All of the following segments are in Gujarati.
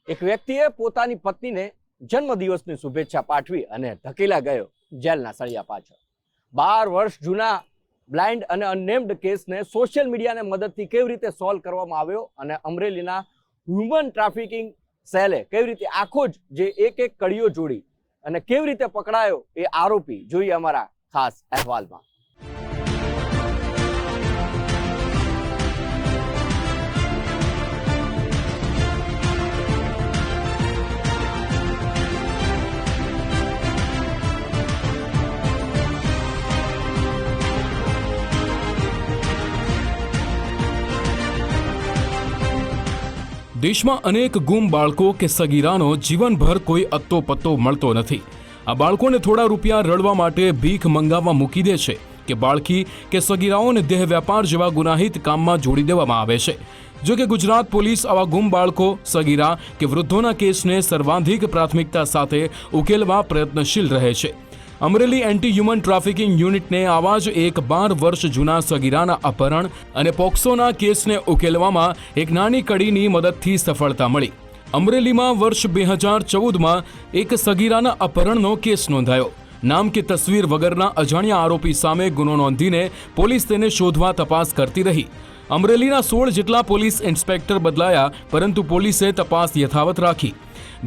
એક વ્યક્તિએ પોતાની પત્નીને જન્મદિવસની શુભેચ્છા પાઠવી અને ધકેલા ગયો જેલના સળિયા પાછળ। 12 વર્ષ જૂના બ્લાઇન્ડ અને અનનેમ્ડ કેસને સોશિયલ મીડિયાની મદદથી કેવી રીતે સોલ્વ કરવામાં આવ્યો અને અમરેલીના હ્યુમન ટ્રાફિકિંગ સેલે કેવી રીતે આખો જ જે એક કડીઓ જોડી અને કેવી રીતે પકડાયો એ આરોપી જોઈએ અમારા ખાસ અહેવાલમાં। દેશમાં અનેક ગુમ બાળકો કે સગીરાનો જીવનભર કોઈ અત્તો પત્તો મળતો નથી। આ બાળકોને થોડા રૂપિયા રળવા માટે ભીખ મંગાવવા મૂકી દે છે કે બાળકી કે સગીરાઓને દેહ વ્યાપાર જેવા ગુનાહિત કામમાં જોડી દેવામાં આવે છે। જો કે ગુજરાત પોલીસ આવા ગુમ બાળકો, સગીરા કે વૃદ્ધોના કેસને સર્વાધિક પ્રાથમિકતા સાથે ઉકેલવા પ્રયત્નશીલ રહે છે। અમરેલી એન્ટી હ્યુમન ટ્રાફિકિંગ યુનિટને આવા જ એક 12 વર્ષ જૂના સગીરાના અપહરણ અને પોક્સોના કેસને ઉકેલવામાં એક નાની કડીની મદદથી સફળતા મળી। અમરેલીમાં વર્ષ 2014માં એક સગીરાના અપહરણનો કેસ નોંધાયો। નામ કે તસવીર વગરના અજાણ્યા આરોપી સામે ગુનો નોંધીને પોલીસ તેને શોધવા તપાસ કરતી રહી। અમરેલીના 16 જેટલા પોલીસ ઇન્સ્પેક્ટર બદલાયા, પરંતુ પોલીસે તપાસ યથાવત રાખી।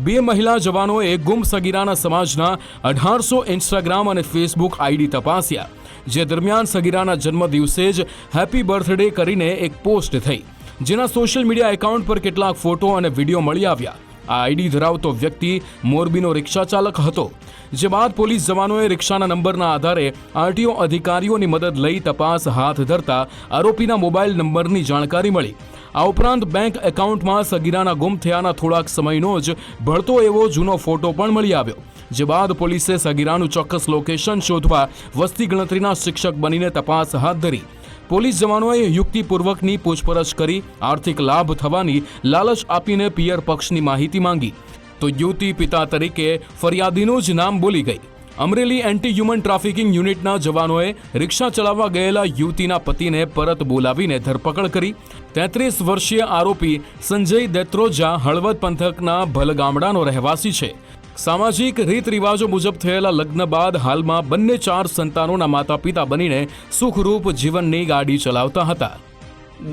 2 મહિલા જવાનોએ ગુમ સગીરાના સમાજના 1800 ઇન્સ્ટાગ્રામ અને ફેસબુક આઈડી તપાસ્યા, જે દરમિયાન સગીરાના જન્મદિવસે જ હેપી બર્થડે કરીને એક પોસ્ટ થઈ, જેના સોશિયલ મીડિયા એકાઉન્ટ પર કેટલાક ફોટો અને વિડીયો મળી આવ્યા। આ આઈડી ધરાવતો વ્યક્તિ મોરબીનો રિક્ષા ચાલક હતો, જે બાદ પોલીસ જવાનોએ રિક્ષાના નંબરના આધારે આરટીઓ અધિકારીઓની મદદ લઈ તપાસ હાથ ધરતા આરોપીના મોબાઈલ નંબરની જાણકારી મળી। આ ઉપરાંત બેંક એકાઉન્ટમાં સગીરાના ગુમ થયાના થોડાક સમયનો જ ભળતો એવો જૂનો ફોટો પણ મળી આવ્યો, જે બાદ પોલીસે સગીરાનું ચોક્કસ લોકેશન શોધવા વસ્તી ગણતરીના શિક્ષક બનીને તપાસ હાથ ધરી। પોલીસ જવાનોએ યુક્તિપૂર્વકની પૂછપરછ કરી આર્થિક લાભ થવાની લાલચ આપીને પિયર પક્ષની માહિતી માંગી, તો યુવતી પિતા તરીકે ફરિયાદીનું જ નામ બોલી ગઈ। અમરેલી એન્ટી હ્યુમન ટ્રાફિકિંગ યુનિટના જવાનોએ રિક્ષા ચલાવવા ગયેલા યુવતીના પતિને પરત બોલાવીને ધરપકડ કરી। 33 વર્ષીય આરોપી સંજય દેત્રોજા હળવદ પંથકના ભલગામડાનો રહેવાસી છે। સામાજિક રીત રિવાજો મુજબ થયેલા લગ્ન બાદ હાલમાં બંને 4 સંતાનોના માતા પિતા બનીને સુખરૂપ જીવનની ગાડી ચલાવતા હતા।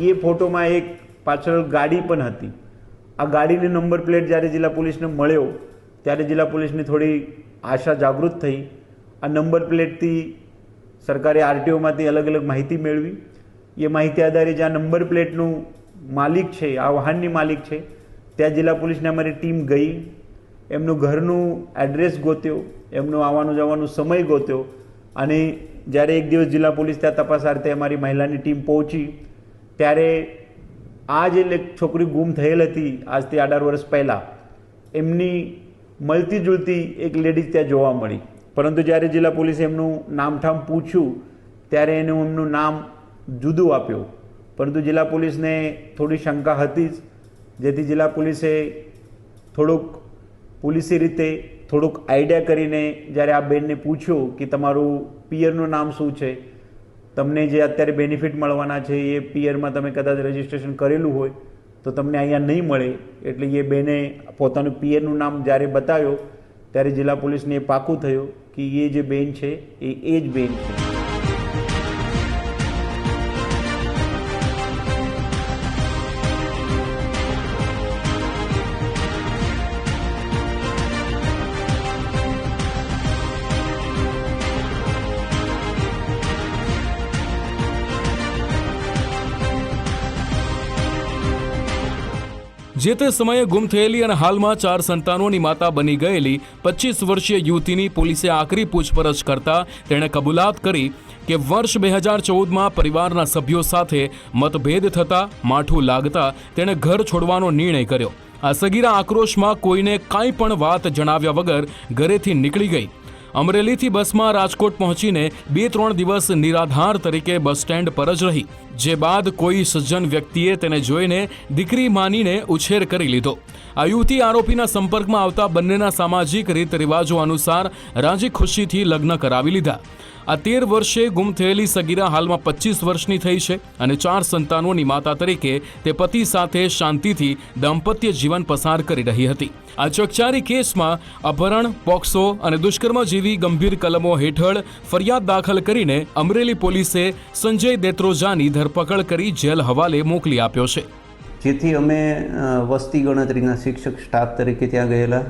ये फोटो में एक पाछळ गाड़ी पण हती। आ गाड़ीनी नंबर प्लेट જ્યારે જિલ્લા પોલીસને મળ્યો ત્યારે જિલ્લા પોલીસની થોડી આશા જાગૃત થઈ। આ નંબર પ્લેટથી સરકારે આરટીઓમાંથી અલગ અલગ માહિતી મેળવી। એ માહિતી આધારે જે આ નંબર પ્લેટનું માલિક છે, આ વાહનની માલિક છે, ત્યાં જિલ્લા પોલીસને અમારી ટીમ ગઈ, એમનું ઘરનું એડ્રેસ ગોત્યો, એમનો આવવાનો જવાનો સમય ગોત્યો અને જ્યારે એક દિવસ જિલ્લા પોલીસ ત્યાં તપાસાર્થે અમારી મહિલાની ટીમ પહોંચી ત્યારે આ જે છોકરી ગુમ થયેલ હતી આજથી 18 વર્ષ પહેલાં, એમની મળતી જુલતી એક લેડીઝ ત્યાં જોવા મળી। પરંતુ જ્યારે જિલ્લા પોલીસે એમનું નામઠામ પૂછ્યું ત્યારે એમનું નામ જુદું આપ્યું। પરંતુ જિલ્લા પોલીસને થોડી શંકા હતી જ, જેથી જિલ્લા પોલીસે થોડુંક પોલીસી રીતે થોડુંક આઈડિયા કરીને જ્યારે આ બેનને પૂછ્યું કે તમારું પિયરનું નામ શું છે, તમને જે અત્યારે બેનિફિટ મળવાના છે એ પિયરમાં તમે કદાચ રજિસ્ટ્રેશન કરેલું હોય તો તમને અહીંયા નહીં મળે। એટલે એ બેને પોતાનું પિયરનું નામ જ્યારે બતાવ્યો ત્યારે જિલ્લા પોલીસને એ પાકું થયું કે એ જે બેન છે એ જ બેન છે। જે તે સમયે ગુમ થયેલી અને હાલમાં 4 સંતાનોની માતા બની ગયેલી 25 વર્ષીય યુવતીની પોલીસે આકરી પૂછપરછ કરતા તેણે કબૂલાત કરી કે વર્ષ 2014માં પરિવારના સભ્યો સાથે મતભેદ થતા માઠું લાગતા તેણે ઘર છોડવાનો નિર્ણય કર્યો। આ સગીરા આક્રોશમાં કોઈને કાંઈ પણ વાત જણાવ્યા વગર ઘરેથી નીકળી ગઈ। અમરેલીથી બસમાં રાજકોટ પહોંચીને 2-3 દિવસ નિરાધાર તરીકે બસ સ્ટેન્ડ પર જ રહી, જે બાદ કોઈ સજ્જન વ્યક્તિએ તેને જોઈને દીકરી માનીને ઉછેર કરી લીધો। આ યુવતી આરોપીના સંપર્કમાં આવતા બંનેના સામાજિક રીત રિવાજો અનુસાર રાજી ખુશીથી લગ્ન કરાવી લીધા। આ 13 વર્ષે ગુમ થયેલી સગીરા હાલમાં 25 વર્ષની થઈ છે અને 4 સંતાનોની માતા તરીકે તે પતિ સાથે શાંતિથી દાંપત્ય જીવન પસાર કરી રહી હતી. આ ચકચારી કેસમાં અપહરણ, પોક્સો અને દુષ્કર્મ જેવી ગંભીર કલમો હેઠળ ફરિયાદ દાખલ કરીને અમરેલી પોલીસે સંજય દેત્રોજાની ધરપકડ કરી જેલ હવાલે મોકલી આપ્યો છે. જેથી અમે વસ્તી ગણતરીના શિક્ષક સ્ટાફ તરીકે ત્યાં ગયેલા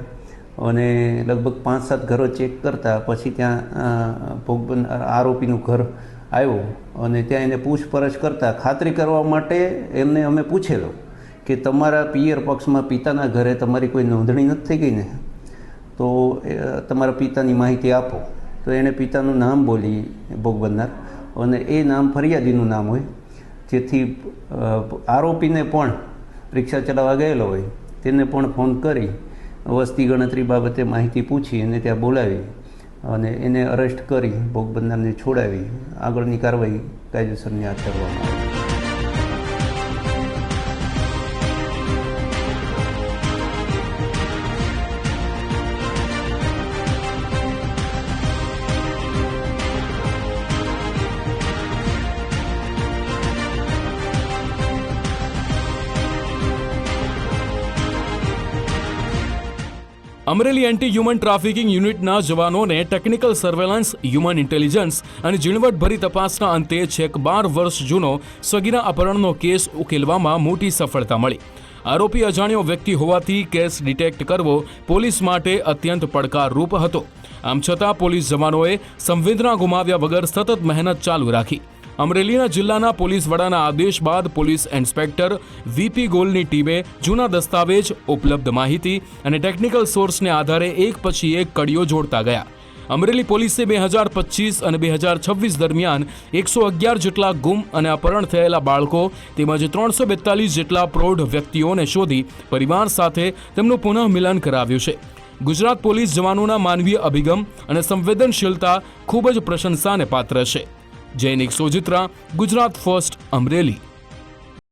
અને લગભગ 5-7 ઘરો ચેક કરતા પછી ત્યાં ભોગ બનનાર આરોપીનું ઘર આવ્યું અને ત્યાં એને પૂછપરછ કરતા ખાતરી કરવા માટે એમને અમે પૂછેલો કે તમારા પિયર પક્ષમાં પિતાના ઘરે તમારી કોઈ નોંધણી નથી થઈ ગઈ ને, તો તમારા પિતાની માહિતી આપો. તો એણે પિતાનું નામ બોલી ભોગ બનનાર અને એ નામ ફરિયાદીનું નામ હોય, જેથી આરોપીને પણ રિક્ષા ચલાવવા ગયેલો હોય તેને પણ ફોન કરી વસ્તી ગણતરી બાબતે માહિતી પૂછી અને ત્યાં બોલાવી અને એને અરેસ્ટ કરી ભોગ બનનારને છોડાવી આગળની કાર્યવાહી કાયદેસરની હાથ ધરવામાં આવી. અમરેલી એન્ટી હ્યુમન ટ્રાફિકિંગ યુનિટના જવાનોને ટેકનિકલ સર્વેલન્સ, હ્યુમન ઇન્ટેલિજન્સ અને ઝીણવટભરી તપાસના અંતે છેક 12 વર્ષ જૂનો સગીરા અપહરણનો કેસ ઉકેલવામાં મોટી સફળતા મળી. આરોપી અજાણ્યો વ્યક્તિ હોવાથી કેસ ડિટેક્ટ કરવો પોલીસ માટે અત્યંત પડકારરૂપ હતો. આમ છતાં પોલીસ જવાનોએ સંવેદના ગુમાવ્યા વગર સતત મહેનત ચાલુ રાખી. અમરેલીના જિલ્લાના પોલીસ વડાના આદેશ બાદ પોલીસ ઇન્સ્પેક્ટર વીપી ગોલની ટીમે જૂના દસ્તાવેજ, ઉપલબ્ધ માહિતી અને ટેકનિકલ સોર્સને આધારે એક પછી એક કડીઓ જોડતા ગયા. અમરેલી પોલીસે 2025 અને 2026 દરમિયાન 111 જેટલા ગુમ અને અપહરણ થયેલા બાળકો તેમજ 342 જેટલા પ્રૌઢ વ્યક્તિઓને શોધી પરિવાર સાથે તેમનું પુનઃમિલન કરાવ્યું છે. ગુજરાત પોલીસ જવાનોના માનવીય અભિગમ અને સંવેદનશીલતા ખૂબ જ પ્રશંસાને પાત્ર છે. જૈનિક સોજિત્રા, ગુજરાત ફર્સ્ટ, અમરેલી.